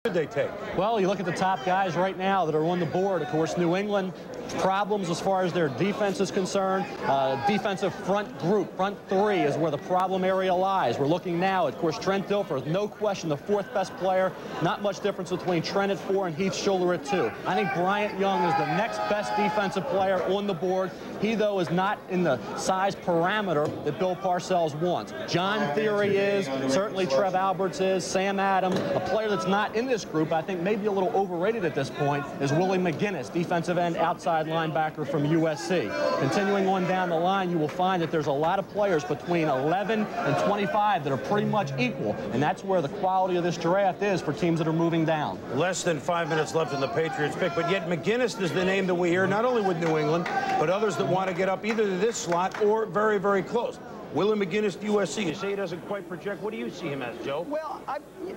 Should they take? Well, you look at the top guys right now that are on the board. Of course, New England, problems as far as their defense is concerned. Defensive front group, front three is where the problem area lies. We're looking now at, of course, Trent Dilfer, no question the fourth best player. Not much difference between Trent at 4 and Heath Schuler at 2. I think Bryant Young is the next best defensive player on the board. He, though, is not in the size parameter that Bill Parcells wants. John Theory is, certainly Trev Alberts is, Sam Adams. A player that's not in this group, I think maybe a little overrated at this point, is Willie McGinnis, defensive end outside linebacker from USC. Continuing on down the line, you will find that there's a lot of players between 11 and 25 that are pretty much equal, and that's where the quality of this draft is for teams that are moving down. Less than 5 minutes left in the Patriots pick, but yet McGinnis is the name that we hear, not only with New England, but others that want to get up either to this slot or very, very close. Willie McGinnis, USC. You say he doesn't quite project. What do you see him as, Joe? Well,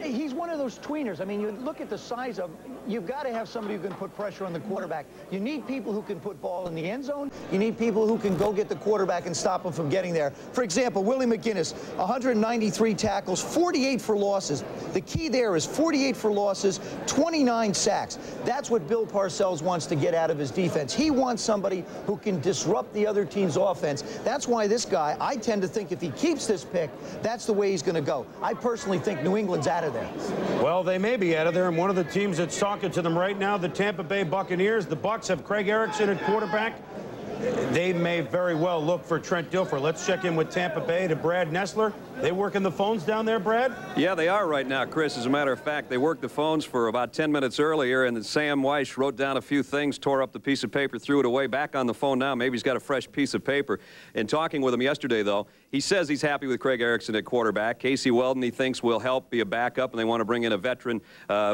he's one of those tweeners. I mean, you look at the size of, you've got to have somebody who can put pressure on the quarterback. You need people who can put ball in the end zone. You need people who can go get the quarterback and stop him from getting there. For example, Willie McGinnis, 193 tackles, 48 for losses. The key there is 48 for losses, 29 sacks. That's what Bill Parcells wants to get out of his defense. He wants somebody who can disrupt the other team's offense. That's why this guy, I tend to think if he keeps this pick, that's the way he's going to go. I personally think New England's out of there. Well, they may be out of there, and one of the teams that's talking to them right now, the Tampa Bay Buccaneers. The Bucs have Craig Erickson at quarterback. They may very well look for Trent Dilfer. Let's check in with Tampa Bay to Brad Nessler. They working the phones down there, Brad? Yeah, they are right now, Chris. As a matter of fact, they worked the phones for about 10 minutes earlier, and then Sam Weiss wrote down a few things, tore up the piece of paper, threw it away, back on the phone now. Maybe he's got a fresh piece of paper. In talking with him yesterday, though, he says he's happy with Craig Erickson at quarterback. Casey Weldon, he thinks, will help be a backup, and they want to bring in a veteran,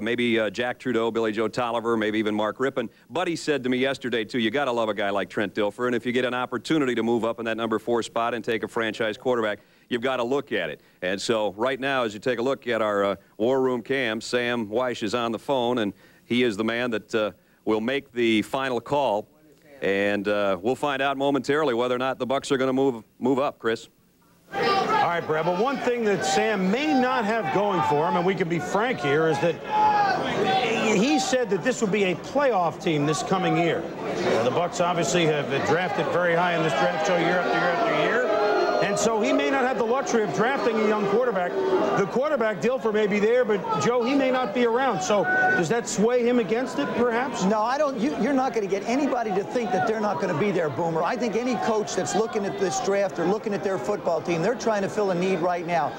maybe Jack Trudeau, Billy Joe Tolliver, maybe even Mark Rippon. But he said to me yesterday, too, you got to love a guy like Trent Dilfer, and if you get an opportunity to move up in that number 4 spot and take a franchise quarterback, you've got to look at it. And so right now, as you take a look at our War Room cam, Sam Weiss is on the phone, and he is the man that will make the final call. And we'll find out momentarily whether or not the Bucs are going to move up, Chris. All right, Brad, but one thing that Sam may not have going for him, and we can be frank here, is that he said that this would be a playoff team this coming year. The Bucs obviously have drafted very high in this draft show year after year after year. And so he may not have the luxury of drafting a young quarterback. The quarterback, Dilfer, may be there, but, Joe, he may not be around. So does that sway him against it, perhaps? No, I don't. You're not going to get anybody to think that they're not going to be there, Boomer. I think any coach that's looking at this draft or looking at their football team, they're trying to fill a need right now.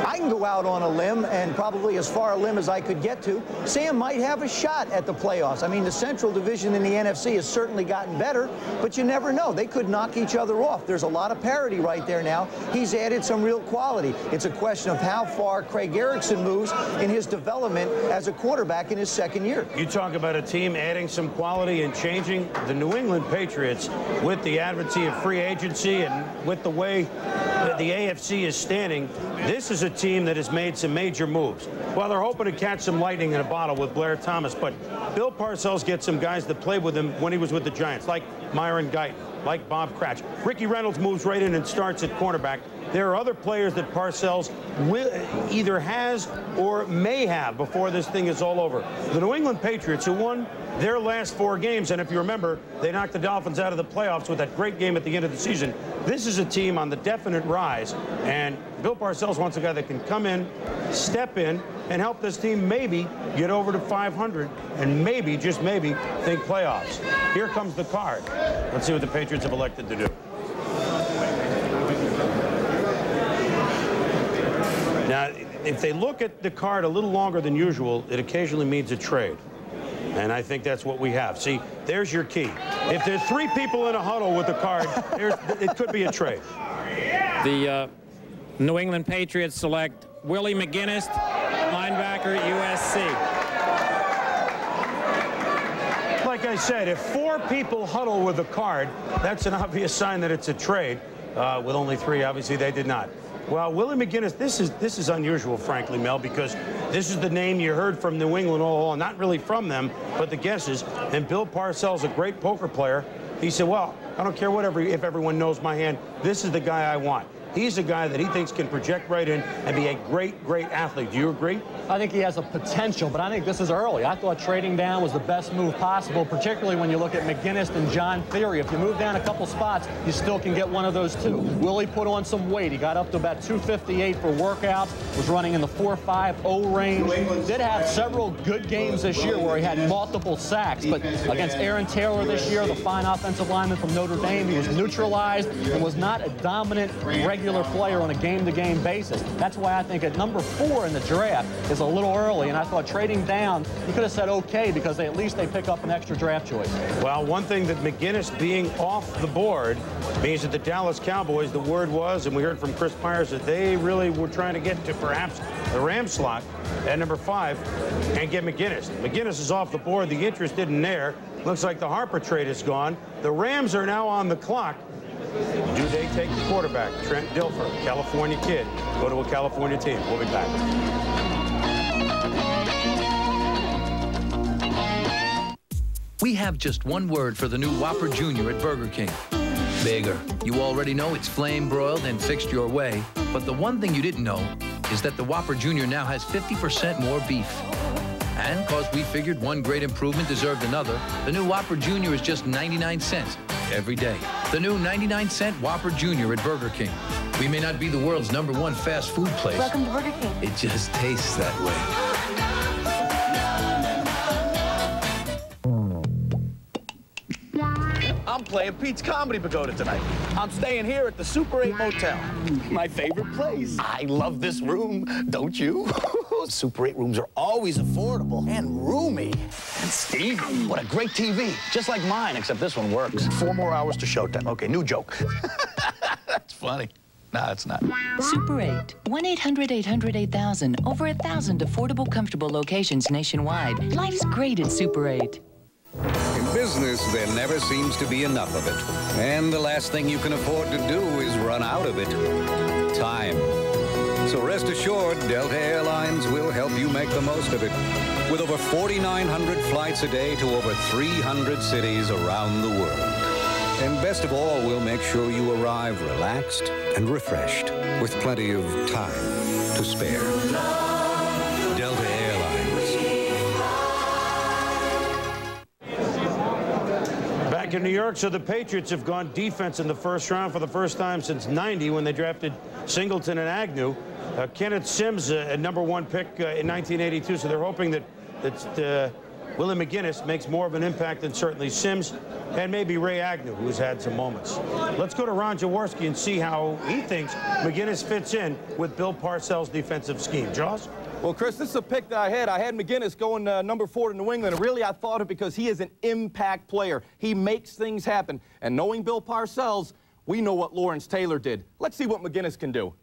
I can go out on a limb, and probably as far a limb as I could get to. Sam might have a shot at the playoffs. I mean, the Central Division in the NFC has certainly gotten better, but you never know. They could knock each other off. There's a lot of parity right there now. He's added some real quality. It's a question of how far Craig Erickson moves in his development as a quarterback in his second year. You talk about a team adding some quality and changing. The New England Patriots, with the advocacy of free agency and with the way that the AFC is standing, this is a team that has made some major moves. Well, they're hoping to catch some lightning in a bottle with Blair Thomas, but Bill Parcells gets some guys that played with him when he was with the Giants, like Myron Guyton, like Bob Cratch. Ricky Reynolds moves right in and starts at cornerback. There are other players that Parcells either has or may have before this thing is all over. The New England Patriots, who won their last 4 games, and if you remember, they knocked the Dolphins out of the playoffs with that great game at the end of the season. This is a team on the definite rise, and Bill Parcells wants a guy that can come in, step in, and help this team maybe get over to 500 and maybe, just maybe, think playoffs. Here comes the card. Let's see what the Patriots have elected to do. Now, if they look at the card a little longer than usual, it occasionally means a trade. And I think that's what we have. See, there's your key. If there's 3 people in a huddle with the card, it could be a trade. The New England Patriots select Willie McGinnis, linebacker at USC. Like I said, if 4 people huddle with a card, that's an obvious sign that it's a trade. With only 3, obviously, they did not. Well, Willie McGinnis, this is unusual, frankly, Mel, because this is the name you heard from New England all along. Not really from them, but the guesses. And Bill Parcells, a great poker player, he said, well, I don't care if everyone knows my hand. This is the guy I want. he's a guy that he thinks can project right in and be a great, great athlete. Do you agree? I think he has a potential, but I think this is early. I thought trading down was the best move possible, particularly when you look at McGinnis and John Theory. If you move down a couple spots, you still can get one of those two. Willie put on some weight. He got up to about 258 for workouts, was running in the 4.50 range. Did have several good games this year where he had multiple sacks, but against Aaron Taylor this year, the fine offensive lineman from Notre Dame, he was neutralized and was not a dominant regular player on a game-to-game basis. That's why I think at number 4 in the draft is a little early, and I thought trading down, you could have said okay, because at least they pick up an extra draft choice. Well, one thing that McGinnis being off the board means that the Dallas Cowboys, the word was, and we heard from Chris Myers, that they really were trying to get to perhaps the Ram slot at number 5 and get McGinnis. McGinnis is off the board. The interest isn't there. Looks like the Harper trade is gone. The Rams are now on the clock. Do they take the quarterback? Trent Dilfer, California kid, go to a California team. We'll be back. We have just one word for the new Whopper Jr. at Burger King. Bigger. You already know it's flame broiled and fixed your way. But the one thing you didn't know is that the Whopper Jr. now has 50% more beef. And because we figured one great improvement deserved another, the new Whopper Jr. is just 99 cents every day. The new 99-cent Whopper Jr. at Burger King. We may not be the world's #1 fast food place. Welcome to Burger King. It just tastes that way. I'm playing Pete's Comedy Pagoda tonight. I'm staying here at the Super 8 Motel. My favorite place. I love this room, don't you? Super 8 rooms are always affordable and roomy. And Stevie, what a great TV. Just like mine, except this one works. 4 more hours to showtime. Okay, new joke. That's funny. No, it's not. Super 8. 1-800-800-8000. Over 1,000 affordable, comfortable locations nationwide. Life's great at Super 8. In business, there never seems to be enough of it. And the last thing you can afford to do is run out of it. Time. So rest assured, Delta Airlines will help you make the most of it. With over 4,900 flights a day to over 300 cities around the world. And best of all, we'll make sure you arrive relaxed and refreshed with plenty of time to spare. Delta Airlines. Back in New York, so the Patriots have gone defense in the first round for the first time since '90 when they drafted Singleton and Agnew. Kenneth Sims, a #1 pick in 1982, so they're hoping that Willie McGinnis makes more of an impact than certainly Sims and maybe Ray Agnew, who's had some moments. Let's go to Ron Jaworski and see how he thinks McGinnis fits in with Bill Parcells' defensive scheme. Jaws? Well, Chris, this is a pick that I had. I had McGinnis going number 4 to New England. And really, I thought it because he is an impact player. He makes things happen. And knowing Bill Parcells, we know what Lawrence Taylor did. Let's see what McGinnis can do.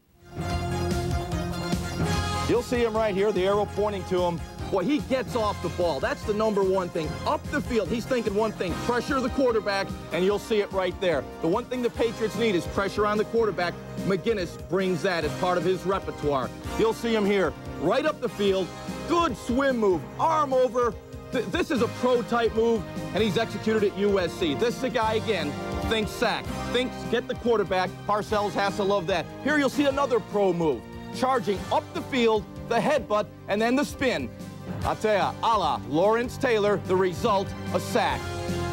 You'll see him right here, the arrow pointing to him. Boy, he gets off the ball. That's the #1 thing. Up the field, he's thinking one thing, pressure the quarterback, and you'll see it right there. The one thing the Patriots need is pressure on the quarterback. McGinnis brings that as part of his repertoire. You'll see him here, right up the field. Good swim move, arm over. This is a pro-type move, and he's executed at USC. This is the guy, again, thinks sack, thinks get the quarterback. Parcells has to love that. Here you'll see another pro move. Charging up the field, the headbutt, and then the spin. I'll tell you, a la Lawrence Taylor, the result, a sack.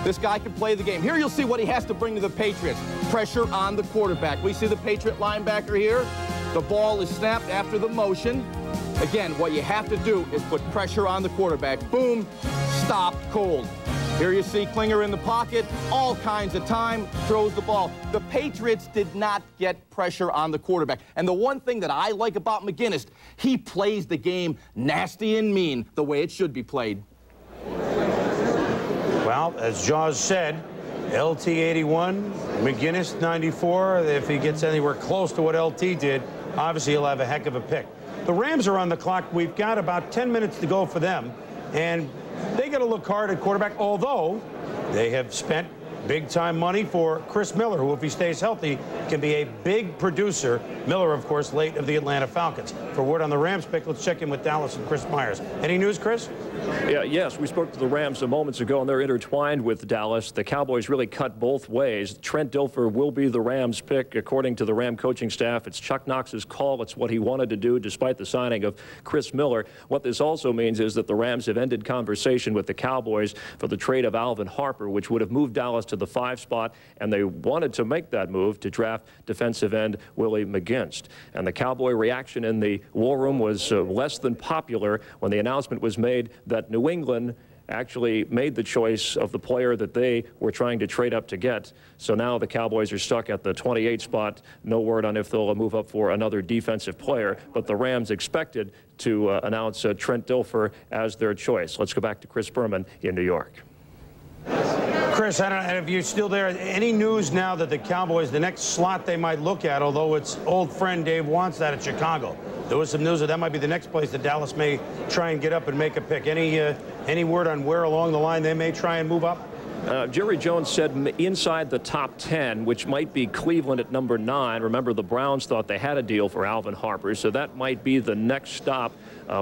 This guy can play the game. Here you'll see what he has to bring to the Patriots. Pressure on the quarterback. We see the Patriot linebacker here. The ball is snapped after the motion. Again, what you have to do is put pressure on the quarterback. Boom, stop, cold. Here you see Klinger in the pocket, all kinds of time, throws the ball. The Patriots did not get pressure on the quarterback. And the one thing that I like about McGinnis, he plays the game nasty and mean, the way it should be played. Well, as Jaws said, LT 81, McGinnis 94. If he gets anywhere close to what LT did, obviously he'll have a heck of a pick. The Rams are on the clock. We've got about 10 minutes to go for them. And they got to look hard at quarterback, although they have spent big-time money for Chris Miller, who, if he stays healthy, can be a big producer. Miller, of course, late of the Atlanta Falcons. For word on the Rams pick, let's check in with Dallas and Chris Myers. Any news, Chris? Yes, we spoke to the Rams moments ago, and they're intertwined with Dallas. The Cowboys really cut both ways. Trent Dilfer will be the Rams pick, according to the Ram coaching staff. It's Chuck Knox's call. It's what he wanted to do, despite the signing of Chris Miller. What this also means is that the Rams have ended conversation with the Cowboys for the trade of Alvin Harper, which would have moved Dallas to the 5 spot, and they wanted to make that move to draft defensive end Willie McGinest. And the Cowboy reaction in the war room was less than popular when the announcement was made that New England actually made the choice of the player that they were trying to trade up to get. So now the Cowboys are stuck at the 28 spot. No word on if they'll move up for another defensive player, but the Rams expected to announce Trent Dilfer as their choice. Let's go back to Chris Berman in New York. Chris, I don't know if you're still there. Any news now that the Cowboys, the next slot they might look at, although it's old friend Dave wants that at Chicago. There was some news that might be the next place that Dallas may try and get up and make a pick. Any word on where along the line they may try and move up? Jerry Jones said inside the top 10, which might be Cleveland at number 9. Remember, the Browns thought they had a deal for Alvin Harper, so that might be the next stop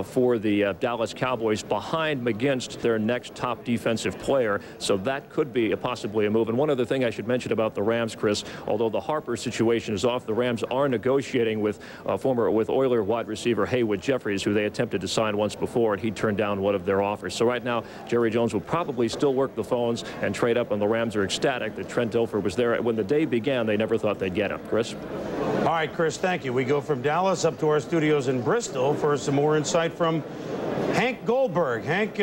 for the Dallas Cowboys behind McGinest, their next top defensive player. So that could be possibly a move. And one other thing I should mention about the Rams, Chris, although the Harper situation is off, the Rams are negotiating with with Oiler wide receiver Haywood Jeffries, who they attempted to sign once before, and he turned down one of their offers. So right now, Jerry Jones will probably still work the phones and trade up, and the Rams are ecstatic that Trent Dilfer was there. When the day began, they never thought they'd get him. Chris? All right, Chris, thank you. We go from Dallas up to our studios in Bristol for some more insight from Hank Goldberg. Hank,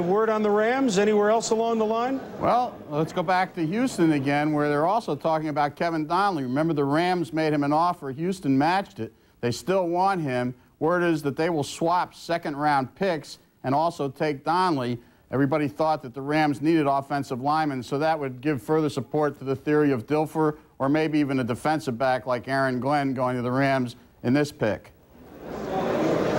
word on the Rams? Anywhere else along the line? Well, let's go back to Houston again, where they're also talking about Kevin Donnelly. Remember, the Rams made him an offer. Houston matched it. They still want him. Word is that they will swap second-round picks and also take Donnelly. Everybody thought that the Rams needed offensive linemen, so that would give further support to the theory of Dilfer, or maybe even a defensive back like Aaron Glenn going to the Rams in this pick.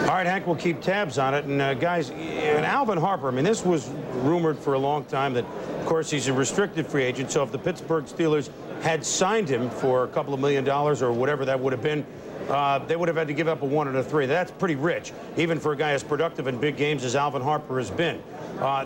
All right, Hank, we'll keep tabs on it. And, guys, and Alvin Harper, I mean, this was rumored for a long time that, of course, he's a restricted free agent. So if the Pittsburgh Steelers had signed him for a couple of $1 million or whatever that would have been, they would have had to give up a 1 and a 3. That's pretty rich, even for a guy as productive in big games as Alvin Harper has been.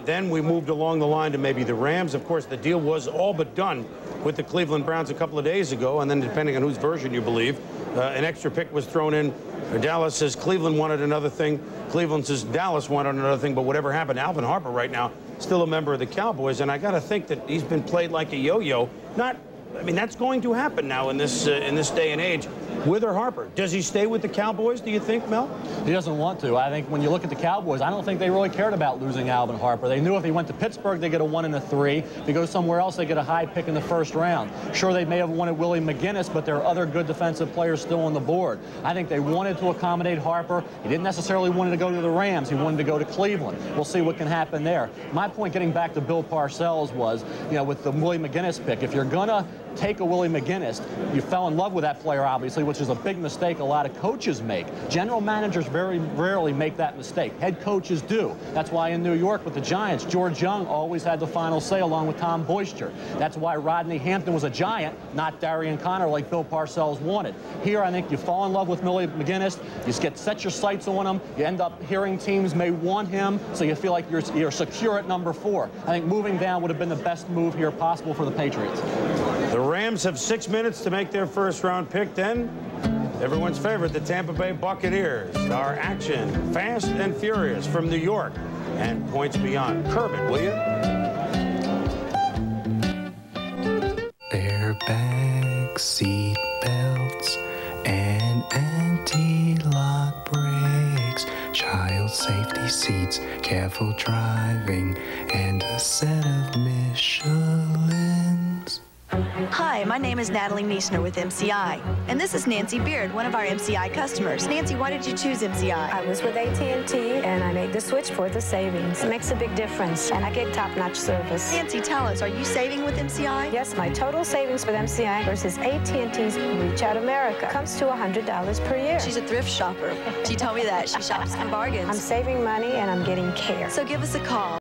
Then we moved along the line to maybe the Rams. Of course, the deal was all but done with the Cleveland Browns a couple of days ago, and then depending on whose version you believe, an extra pick was thrown in. Dallas says Cleveland wanted another thing. Cleveland says Dallas wanted another thing, but whatever happened, Alvin Harper right now still a member of the Cowboys, and I got to think that he's been played like a yo-yo. I mean, that's going to happen now in this day and age. With or Harper, does he stay with the Cowboys, do you think, Mel? He doesn't want to. I think when you look at the Cowboys, I don't think they really cared about losing Alvin Harper. They knew if he went to Pittsburgh, they get a 1 and a 3. If he goes somewhere else, they get a high pick in the first round. Sure, they may have wanted Willie McGinest, but there are other good defensive players still on the board. I think they wanted to accommodate Harper. He didn't necessarily want to go to the Rams. He wanted to go to Cleveland. We'll see what can happen there. My point, getting back to Bill Parcells, was, you know, with the Willie McGinest pick, if you're going to take a Willie McGinest, you fell in love with that player, obviously, which is a big mistake a lot of coaches make. General managers very rarely make that mistake. Head coaches do. That's why in New York with the Giants, George Young always had the final say along with Tom Boyster. That's why Rodney Hampton was a Giant, not Darian Connor like Bill Parcells wanted. Here, I think you fall in love with Willie McGinest, you set your sights on him, you end up hearing teams may want him, so you feel like you're secure at number 4. I think moving down would have been the best move here possible for the Patriots. The Rams have 6 minutes to make their first-round pick. Then, everyone's favorite, the Tampa Bay Buccaneers. Our action, fast and furious from New York and points beyond. Curb it, will you? Airbags, seat belts, and anti-lock brakes, child safety seats, careful driving, and a set of Michelins. Hi, my name is Natalie Niesner with MCI, and this is Nancy Beard, one of our MCI customers. Nancy, why did you choose MCI? I was with AT&T, and I made the switch for the savings. It makes a big difference, and I get top-notch service. Nancy, tell us, are you saving with MCI? Yes, my total savings with MCI versus AT&T's Reach Out America comes to $100 per year. She's a thrift shopper. She told me that. She shops for bargains. I'm saving money, and I'm getting care. So give us a call.